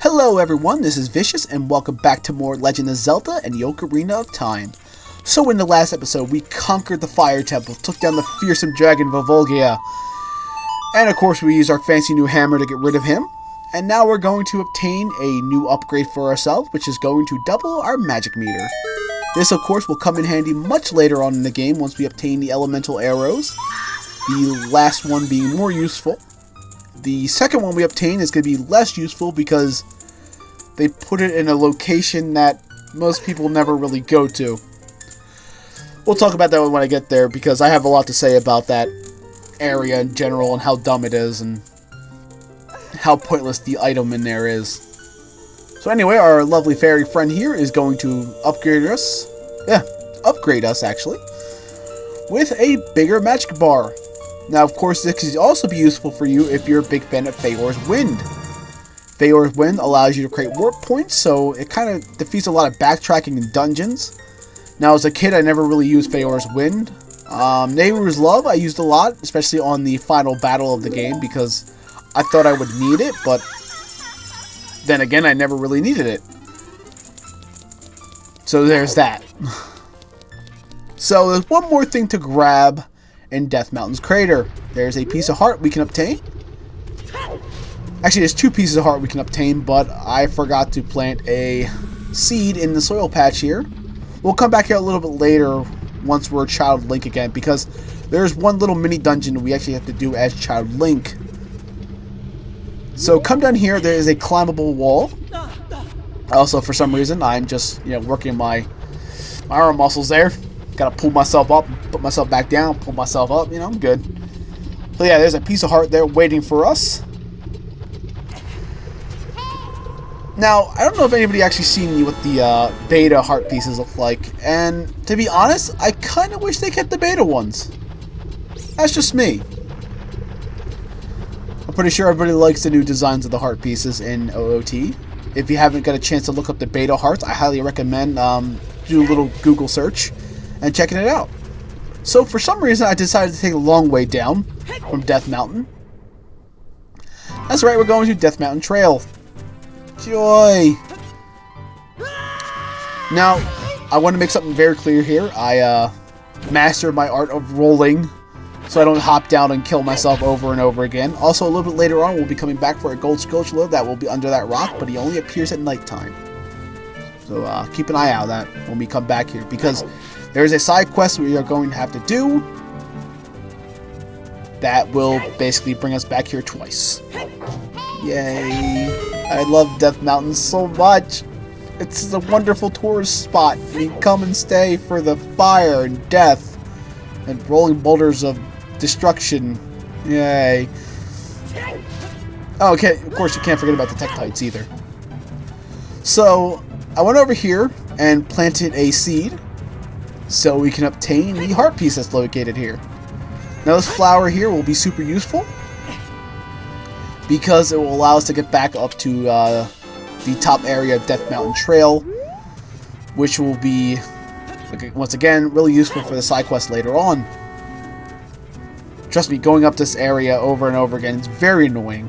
Hello everyone, this is Vicious, and welcome back to more Legend of Zelda and the Ocarina of Time. So in the last episode, we conquered the Fire Temple, took down the fearsome dragon Volvolgia, and of course we used our fancy new hammer to get rid of him. And now we're going to obtain a new upgrade for ourselves, which is going to double our magic meter. This of course will come in handy much later on in the game once we obtain the elemental arrows, the last one being more useful. The second one we obtain is going to be less useful because they put it in a location that most people never really go to. We'll talk about that when I get there because I have a lot to say about that area in general and how dumb it is and how pointless the item in there is. So anyway, our lovely fairy friend here is going to upgrade us actually, with a bigger magic bar. Now, of course, this could also be useful for you if you're a big fan of Faor's Wind. Faor's Wind allows you to create warp points, so it kind of defeats a lot of backtracking in dungeons. Now, as a kid, I never really used Faor's Wind. Nehru's Love I used a lot, especially on the final battle of the game, because I thought I would need it, but then again, I never really needed it. So there's that. So there's one more thing to grab in Death Mountain's crater. There's a piece of heart we can obtain. Actually, there's two pieces of heart we can obtain, but I forgot to plant a seed in the soil patch here. We'll come back here a little bit later once we're Child Link again, because there's one little mini dungeon we actually have to do as Child Link. So come down here, there is a climbable wall. Also, for some reason, I'm just working my arm muscles there. Gotta pull myself up, put myself back down, pull myself up, I'm good. So yeah, there's a piece of heart there waiting for us. Now, I don't know if anybody actually seen what the beta heart pieces look like, and to be honest, I kind of wish they kept the beta ones. That's just me. I'm pretty sure everybody likes the new designs of the heart pieces in OOT. If you haven't got a chance to look up the beta hearts, I highly recommend do a little Google search and checking it out. So for some reason I decided to take a long way down from Death Mountain. That's right, we're going to Death Mountain Trail. Joy! Now, I want to make something very clear here. I mastered my art of rolling, so I don't hop down and kill myself over and over again. Also, a little bit later on, we'll be coming back for a gold Scourge that will be under that rock, but he only appears at nighttime. So keep an eye out on that when we come back here, because there's a side quest we are going to have to do that will basically bring us back here twice. Yay! I love Death Mountain so much. It's a wonderful tourist spot. You can come and stay for the fire and death and rolling boulders of destruction. Yay! Oh, okay, of course you can't forget about the Tektites either. So I went over here and planted a seed so we can obtain the heart piece that's located here. Now this flower here will be super useful because it will allow us to get back up to the top area of Death Mountain Trail, which will be, once again, really useful for the side quest later on. Trust me, going up this area over and over again is very annoying.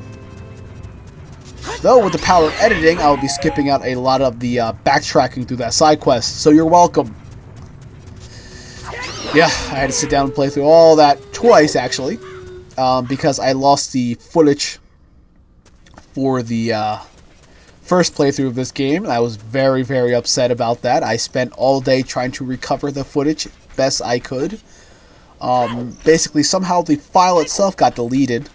Though with the power of editing, I will be skipping out a lot of the backtracking through that side quest, so you're welcome. Yeah, I had to sit down and play through all that twice, actually, because I lost the footage for the first playthrough of this game. I was very, very upset about that. I spent all day trying to recover the footage best I could. Basically, somehow the file itself got deleted,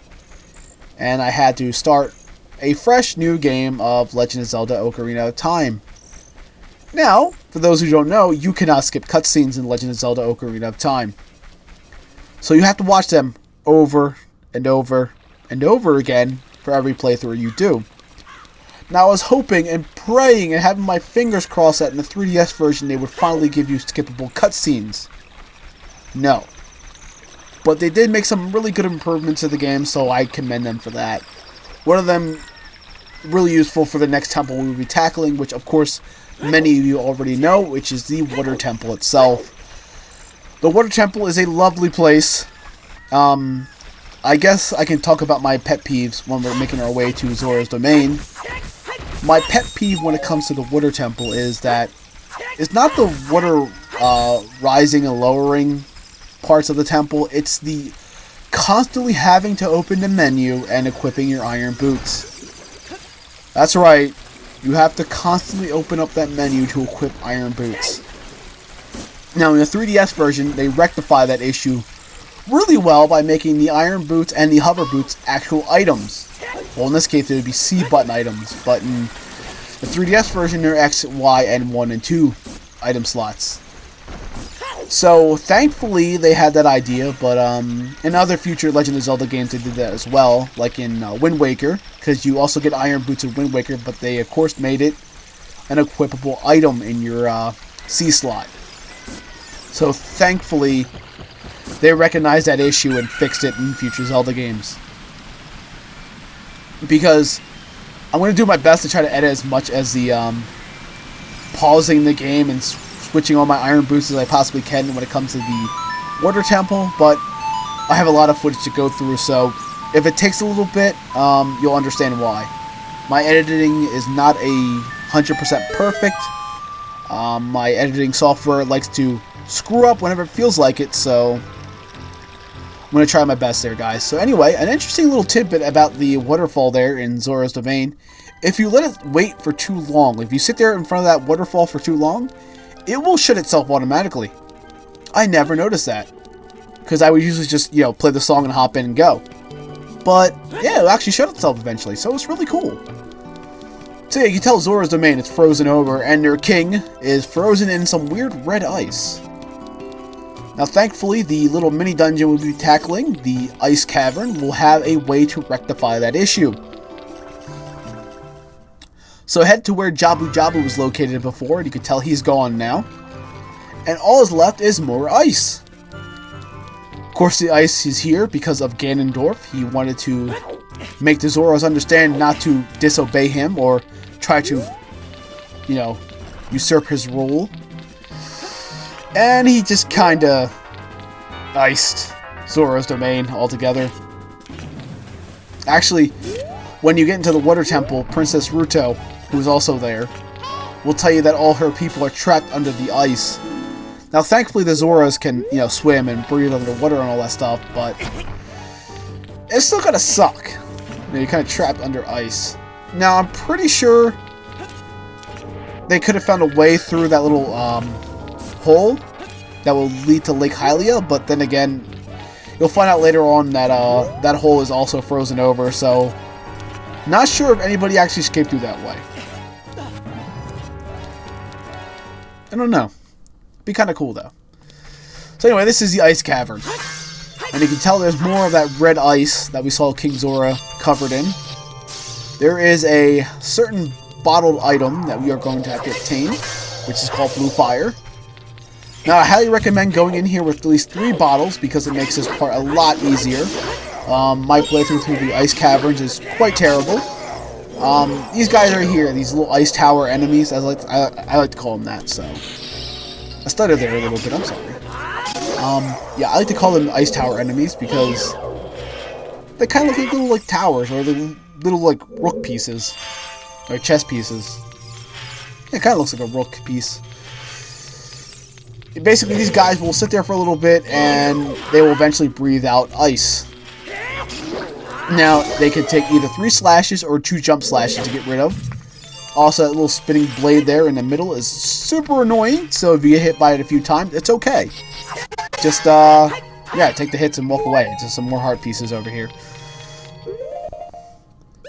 and I had to start a fresh new game of Legend of Zelda Ocarina of Time. Now, for those who don't know, you cannot skip cutscenes in Legend of Zelda Ocarina of Time. So you have to watch them over and over and over again for every playthrough you do. Now I was hoping and praying and having my fingers crossed that in the 3DS version they would finally give you skippable cutscenes. No. But they did make some really good improvements to the game, so I commend them for that. One of them really useful for the next temple we will be tackling, which of course many of you already know, which is the Water Temple itself. The Water Temple is a lovely place. I guess I can talk about my pet peeves when we're making our way to Zora's Domain. My pet peeve when it comes to the water temple is that it's not the water rising and lowering parts of the temple, it's the constantly having to open the menu and equipping your iron boots. That's right, you have to constantly open up that menu to equip iron boots. Now in the 3DS version, they rectify that issue really well by making the iron boots and the hover boots actual items. Well, in this case, it would be C button items, but in the 3DS version, they're X, Y, and 1 and 2 item slots. So, thankfully, they had that idea, but in other future Legend of Zelda games, they did that as well, like in Wind Waker, because you also get iron boots in Wind Waker, but they, of course, made it an equipable item in your C slot. So, thankfully, they recognized that issue and fixed it in future Zelda games. Because I'm going to do my best to try to edit as much as the pausing the game and switching all my iron boots as I possibly can when it comes to the water temple, but I have a lot of footage to go through, so if it takes a little bit, you'll understand why. My editing is not 100% perfect. My editing software likes to screw up whenever it feels like it, so I'm going to try my best there, guys. So anyway, an interesting little tidbit about the waterfall there in Zora's Domain. If you let it wait for too long, if you sit there in front of that waterfall for too long, it will shut itself automatically. I never noticed that, because I would usually just, play the song and hop in and go. But, yeah, it'll actually shut itself eventually, so it's really cool. So yeah, you can tell Zora's Domain is frozen over, and their king is frozen in some weird red ice. Now, thankfully, the little mini dungeon we'll be tackling, the Ice Cavern, will have a way to rectify that issue. So head to where Jabu Jabu was located before, and you can tell he's gone now. And all is left is more ice. Of course, the ice is here because of Ganondorf. He wanted to make the Zoras understand not to disobey him or try to, usurp his role. And he just kinda iced Zora's Domain altogether. Actually, when you get into the water temple, Princess Ruto, who's also there, will tell you that all her people are trapped under the ice. Now, thankfully, the Zoras can, swim and breathe underwater and all that stuff, but it's still gonna suck. You're kind of trapped under ice. Now, I'm pretty sure they could have found a way through that little hole that will lead to Lake Hylia, but then again, you'll find out later on that that hole is also frozen over, so not sure if anybody actually escaped through that way. I don't know. Be kind of cool, though. So anyway, this is the Ice Cavern. And you can tell there's more of that red ice that we saw King Zora covered in. There is a certain bottled item that we are going to have to obtain, which is called Blue Fire. Now, I highly recommend going in here with at least 3 bottles because it makes this part a lot easier. My playthrough through the Ice Caverns is quite terrible. These guys are here, these little ice tower enemies, I like to call them that, so I stuttered there a little bit, I'm sorry. Yeah, I like to call them ice tower enemies because they kind of look like little towers, or little rook pieces, or chess pieces. Yeah, it kind of looks like a rook piece. Basically, these guys will sit there for a little bit, and they will eventually breathe out ice. Now, they can take either 3 slashes or 2 jump slashes to get rid of. Also, that little spinning blade there in the middle is super annoying, so if you get hit by it a few times, it's okay. Just, take the hits and walk away. Just some more heart pieces over here.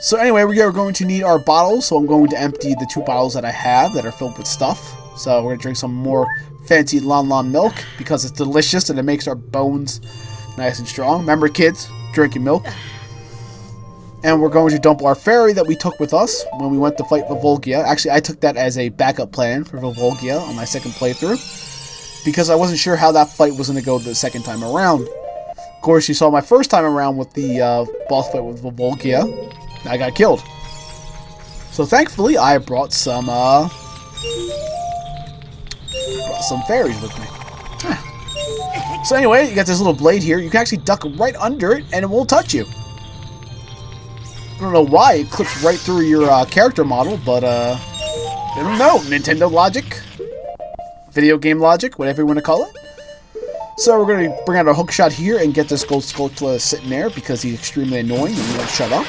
So anyway, we are going to need our bottles, so I'm going to empty the 2 bottles that I have that are filled with stuff. So we're going to drink some more fancy Lon Lon milk because it's delicious and it makes our bones nice and strong. Remember, kids, drinking milk. And we're going to dump our fairy that we took with us when we went to fight Volvolgia. Actually, I took that as a backup plan for Volvolgia on my second playthrough, because I wasn't sure how that fight was going to go the second time around. Of course, you saw my first time around with the boss fight with Volvolgia. I got killed. So thankfully, I brought some fairies with me. So anyway, you got this little blade here. You can actually duck right under it, and it won't touch you. I don't know why it clips right through your character model, but I don't know. Nintendo logic, video game logic, whatever you want to call it. So we're going to bring out our hook shot here and get this Gold Skulltula sitting there because he's extremely annoying and he won't shut up.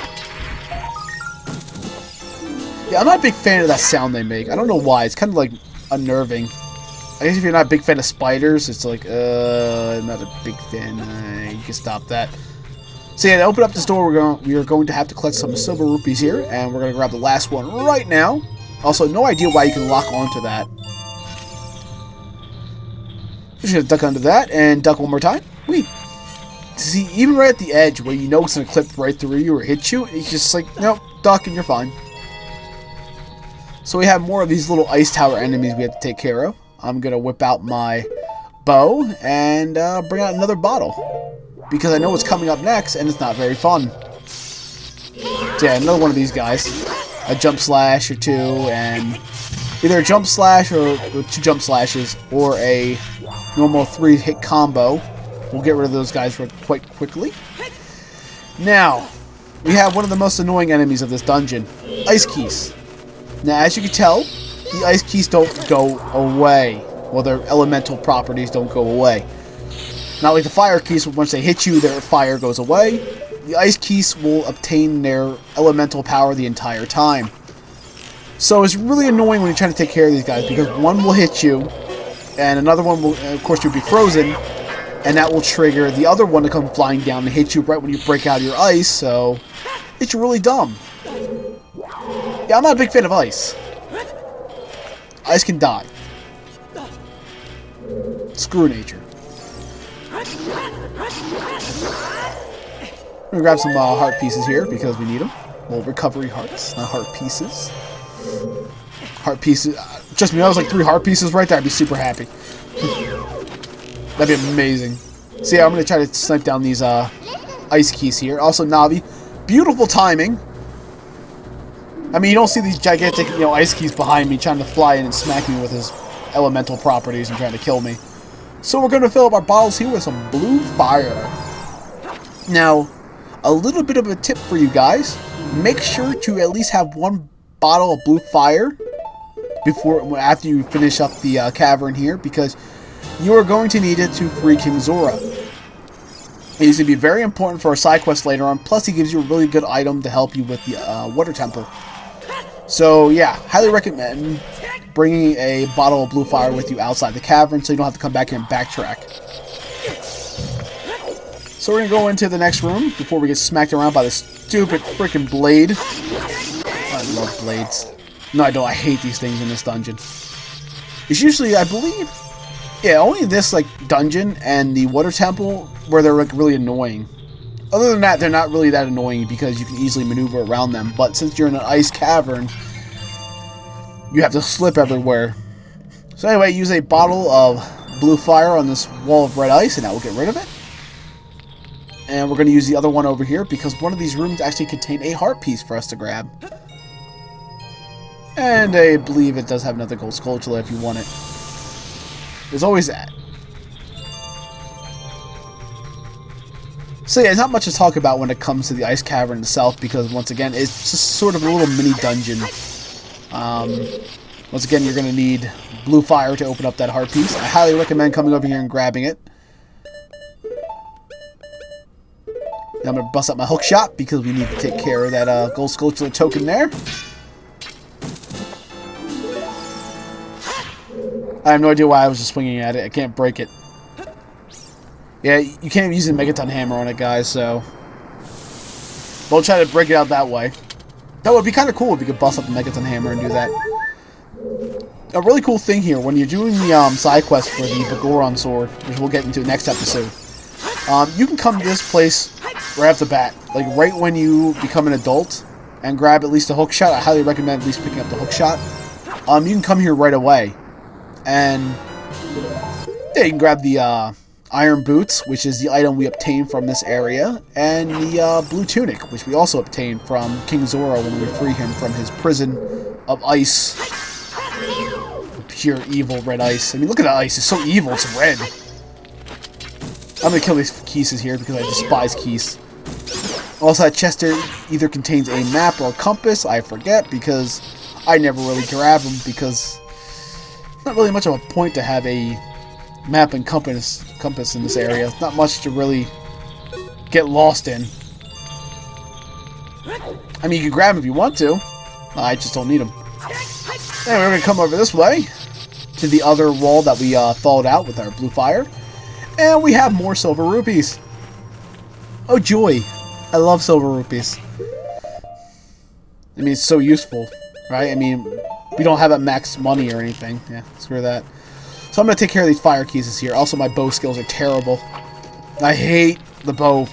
Yeah, I'm not a big fan of that sound they make. I don't know why. It's kind of like unnerving. I guess if you're not a big fan of spiders, it's like, I'm not a big fan. You can stop that. So yeah, to open up this door, we are going to have to collect some silver rupees here, and we're going to grab the last one right now. Also, no idea why you can lock onto that. Just going to duck under that, and duck one more time. Whee! See, even right at the edge, where you know it's going to clip right through you or hit you, it's just like, nope, duck and you're fine. So we have more of these little ice tower enemies we have to take care of. I'm going to whip out my bow and bring out another bottle. Because I know what's coming up next, and it's not very fun. So yeah, another one of these guys. A jump slash or two, and either a jump slash or 2 jump slashes, or a normal 3-hit combo. We'll get rid of those guys quite quickly. Now, we have one of the most annoying enemies of this dungeon. Ice keys. Now, as you can tell, the ice keys don't go away. Well, their elemental properties don't go away. Not like the fire keys, once they hit you, their fire goes away. The ice keys will obtain their elemental power the entire time. So it's really annoying when you're trying to take care of these guys, because one will hit you, and another one will, of course, you'll be frozen, and that will trigger the other one to come flying down and hit you right when you break out of your ice, so it's really dumb. Yeah, I'm not a big fan of ice. Ice can die. Screw nature. We're gonna grab some heart pieces here because we need them. Well, recovery hearts, not heart pieces. Heart pieces. Trust me, that was like 3 heart pieces right there. I'd be super happy. That'd be amazing. So yeah, I'm gonna try to snipe down these ice keys here. Also, Navi, beautiful timing. I mean, you don't see these gigantic, ice keys behind me trying to fly in and smack me with his elemental properties and trying to kill me. So we're going to fill up our bottles here with some blue fire. Now, a little bit of a tip for you guys. Make sure to at least have 1 bottle of blue fire after you finish up the cavern here, because you are going to need it to free King Zora. It's going to be very important for our side quest later on, plus he gives you a really good item to help you with the water temple. So yeah, highly recommend bringing a bottle of blue fire with you outside the cavern so you don't have to come back here and backtrack. So we're going to go into the next room before we get smacked around by this stupid freaking blade. I love blades. No, I don't. I hate these things in this dungeon. It's usually, I believe, yeah, only this dungeon and the water temple where they're really annoying. Other than that, they're not really that annoying because you can easily maneuver around them. But since you're in an ice cavern, you have to slip everywhere. So anyway, use a bottle of blue fire on this wall of red ice, and that will get rid of it. And we're going to use the other one over here because one of these rooms actually contain a heart piece for us to grab. And I believe it does have another Gold Skulltula if you want it. There's always that. So yeah, there's not much to talk about when it comes to the ice cavern itself because once again, it's just sort of a little mini dungeon. Once again, you're going to need blue fire to open up that heart piece. I highly recommend coming over here and grabbing it. Now I'm going to bust up my hook shot because we need to take care of that Gold Skulltula token there. I have no idea why I was just swinging at it. I can't break it. Yeah, you can't use a Megaton hammer on it, guys, so don't try to break it out that way. That would be kind of cool if you could bust up the Megaton hammer and do that. A really cool thing here, when you're doing the side quest for the Bagoron sword, which we'll get into next episode, you can come to this place right off the bat, like right when you become an adult, and grab at least a hook shot. I highly recommend at least picking up the hook shot. You can come here right away, and yeah, you can grab the iron boots, which is the item we obtained from this area, and the blue tunic, which we also obtained from King Zora when we free him from his prison of ice. Pure evil red ice. I mean, look at that ice. It's so evil. It's red. I'm going to kill these Keeses here because I despise Keese. Also, that chest either contains a map or a compass. I forget because I never really grab them because it's not really much of a point to have a map and compass in this area. It's not much to really get lost in. I mean, you can grab them if you want to. I just don't need them. Anyway, we're going to come over this way to the other wall that we thawed out with our blue fire. And we have more silver rupees. Oh, joy. I love silver rupees. I mean, it's so useful, right? I mean, we don't have a max money or anything. Yeah, screw that. So I'm going to take care of these fire keys here. Also, my bow skills are terrible. I hate the bow.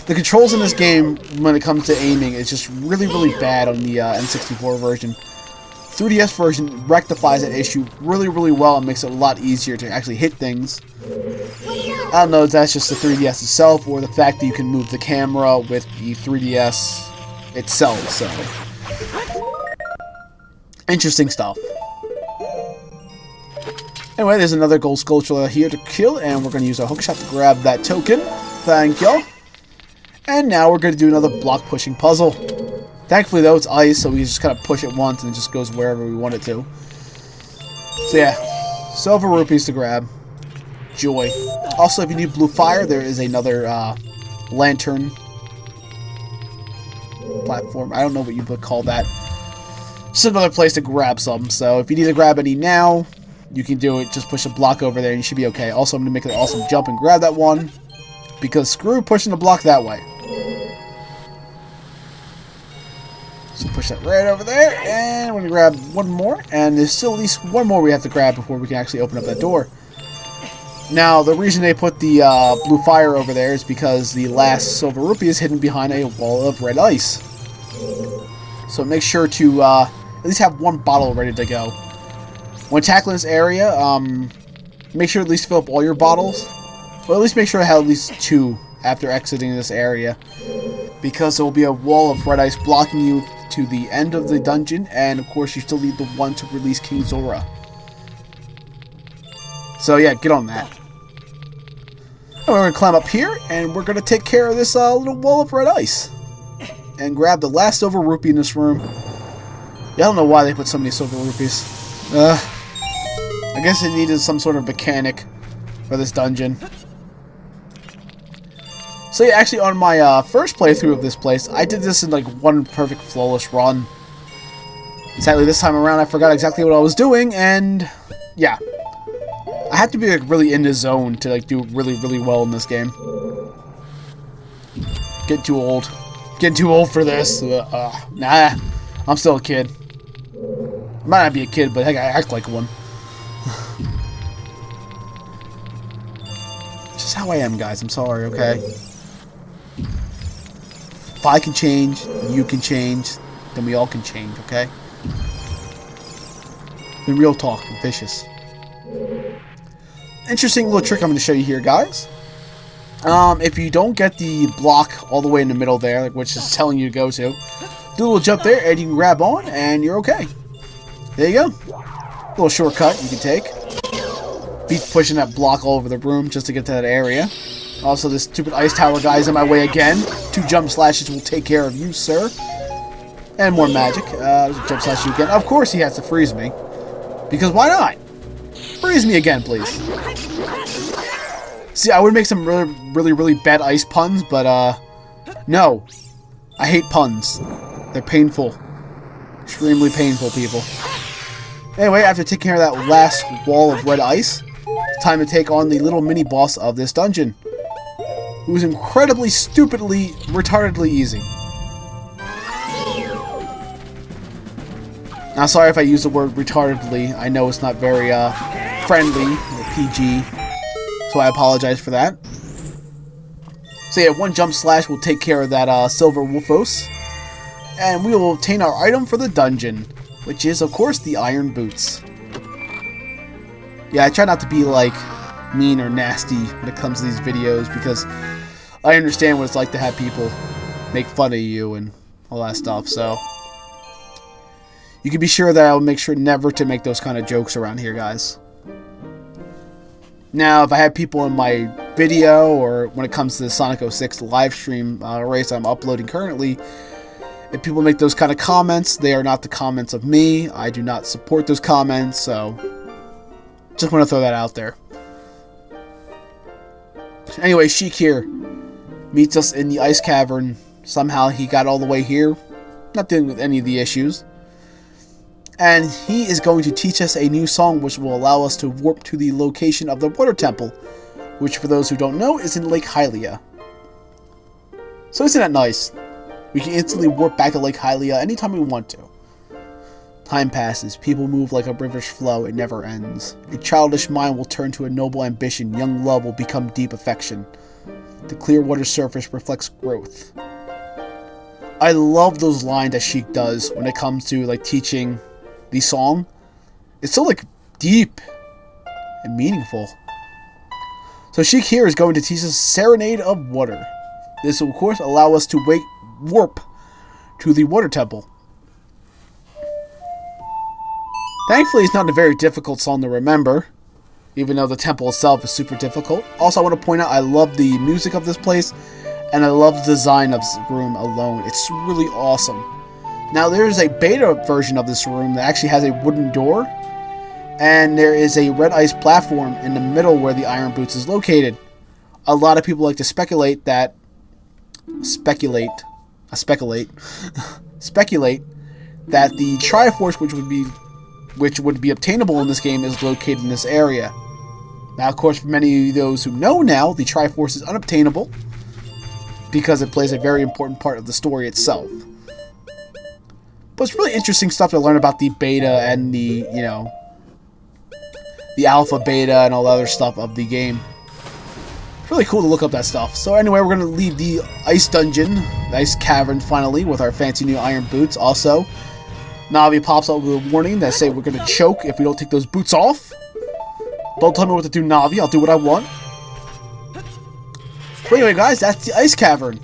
The controls in this game, when it comes to aiming, is just really, really bad on the N64 version. 3DS version rectifies that issue really, really well and makes it a lot easier to actually hit things. I don't know if that's just the 3DS itself or the fact that you can move the camera with the 3DS itself, so. Interesting stuff. Anyway, there's another gold sculpture here to kill, and we're going to use our hookshot to grab that token. Thank y'all. And now we're going to do another block pushing puzzle. Thankfully, though, it's ice, so we just kind of push it once and it just goes wherever we want it to. So yeah, silver rupees to grab. Joy. Also, if you need blue fire, there is another lantern platform. I don't know what you would call that. Just another place to grab some. So if you need to grab any now, you can do it. Just push a block over there and you should be okay. Also, I'm going to make an awesome jump and grab that one. Because screw pushing the block that way. So push that right over there. And we're going to grab one more. And there's still at least one more we have to grab before we can actually open up that door. Now, the reason they put the blue fire over there is because the last silver rupee is hidden behind a wall of red ice. So make sure to at least have one bottle ready to go. When tackling this area, make sure to at least fill up all your bottles. Well, at least make sure to have at least 2 after exiting this area. Because there will be a wall of red ice blocking you to the end of the dungeon. And, of course, you still need the one to release King Zora. So, yeah, get on that. And we're going to climb up here, and we're going to take care of this little wall of red ice. And grab the last silver rupee in this room. Yeah, I don't know why they put so many silver rupees. I guess it needed some sort of mechanic for this dungeon. So yeah, actually on my first playthrough of this place, I did this in like one perfect flawless run. Sadly, this time around I forgot exactly what I was doing, and yeah. I have to be like really in the zone to like do really, really well in this game. Getting too old. Getting too old for this. Nah, I'm still a kid. I might not be a kid, but heck, I act like one. Just how I am, guys. I'm sorry, okay? If I can change, you can change, then we all can change, okay? The real talk, vicious. Interesting little trick I'm going to show you here, guys. If you don't get the block all the way in the middle there, which is telling you to go to, do a little jump there, and you can grab on, and you're okay. There you go. A little shortcut you can take. Be pushing that block all over the room just to get to that area. Also, this stupid ice tower guy is in my way again. 2 jump slashes will take care of you, sir. And more magic. Jump slash you again. Of course he has to freeze me. Because why not? Freeze me again, please. See, I would make some really bad ice puns, but, no. I hate puns. They're painful. Extremely painful, people. Anyway, after taking care of that last wall of red ice, it's time to take on the little mini-boss of this dungeon. Who is incredibly, stupidly, retardedly easy. Now, sorry if I use the word retardedly. I know it's not very, friendly or PG. So I apologize for that. So yeah, 1 jump slash will take care of that, silver wolfos. And we will obtain our item for the dungeon. Which is, of course, the iron boots. Yeah, I try not to be, like, mean or nasty when it comes to these videos, because I understand what it's like to have people make fun of you and all that stuff, so you can be sure that I will make sure never to make those kind of jokes around here, guys. Now, if I had people in my video or when it comes to the Sonic 06 live stream race I'm uploading currently, if people make those kind of comments, they are not the comments of me. I do not support those comments, so just want to throw that out there. Anyway, Sheik here meets us in the ice cavern. Somehow he got all the way here, not dealing with any of the issues. And he is going to teach us a new song which will allow us to warp to the location of the water temple, which for those who don't know is in Lake Hylia. So isn't that nice? We can instantly warp back to Lake Hylia anytime we want to. Time passes, people move like a river's flow, it never ends. A childish mind will turn to a noble ambition, young love will become deep affection. The clear water surface reflects growth. I love those lines that Sheik does when it comes to like teaching the song. It's so like deep and meaningful. So Sheik here is going to teach us Serenade of Water. This will of course allow us to warp to the water temple. Thankfully it's not a very difficult song to remember, even though the temple itself is super difficult. Also I want to point out I love the music of this place, and I love the design of this room alone. It's really awesome. Now there's a beta version of this room that actually has a wooden door, and there is a red ice platform in the middle where the Iron Boots is located. A lot of people like to speculate that the Triforce, which would be obtainable in this game, is located in this area. Now, of course, for many of those who know now, the Triforce is unobtainable because it plays a very important part of the story itself. But it's really interesting stuff to learn about the beta and the, the alpha, beta, and all the other stuff of the game. It's really cool to look up that stuff. So anyway, we're going to leave the ice dungeon, the ice cavern finally, with our fancy new iron boots. Also, Navi pops up with a warning that say we're going to choke if we don't take those boots off. Don't tell me what to do, Navi. I'll do what I want. But anyway, guys, that's the ice cavern.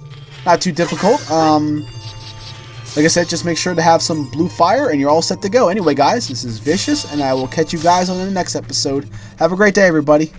Not too difficult. Like I said, just make sure to have some blue fire and you're all set to go. Anyway, guys, this is Vicious, and I will catch you guys on the next episode. Have a great day, everybody.